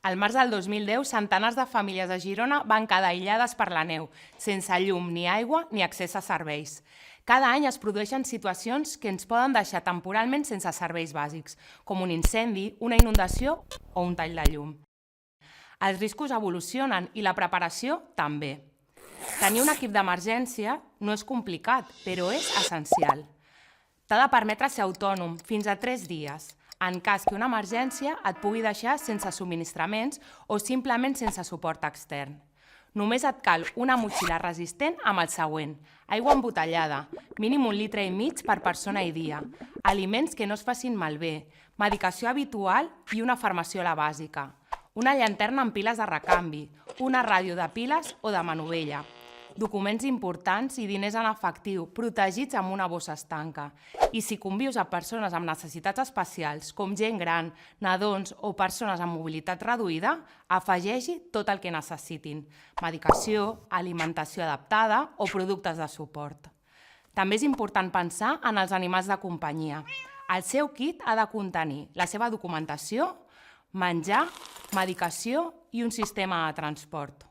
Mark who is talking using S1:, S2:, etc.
S1: Al març del 2010, centenars de famílies a Girona van quedar aïllades per la neu, sense llum, ni aigua, ni accés a serveis. Cada any es produeixen situacions que ens poden deixar temporalment sense serveis bàsics, com un incendi, una inundació o un tall de llum. Els riscos evolucionen i la preparació també. Tenir un equip d'emergència no és complicat, però és essencial. T'ha de permetre ser autònom fins a 3 dies, en cas que una emergència et pugui deixar sense subministraments o simplement sense suport extern. Només et cal una motxilla resistent amb el següent: aigua embotellada, mínim 1,5 litres per persona i dia, aliments que no es facin malbé, medicació habitual i una farmaciola bàsica, una llanterna amb piles de recanvi, una ràdio de piles o de manovella, documents importants i diners en efectiu, protegits amb una bossa estanca. I si convius amb persones amb necessitats especials, com gent gran, nadons o persones amb mobilitat reduïda, afegeixi tot el que necessitin: medicació, alimentació adaptada o productes de suport. També és important pensar en els animals de companyia. El seu kit ha de contenir la seva documentació, menjar, medicació i un sistema de transport.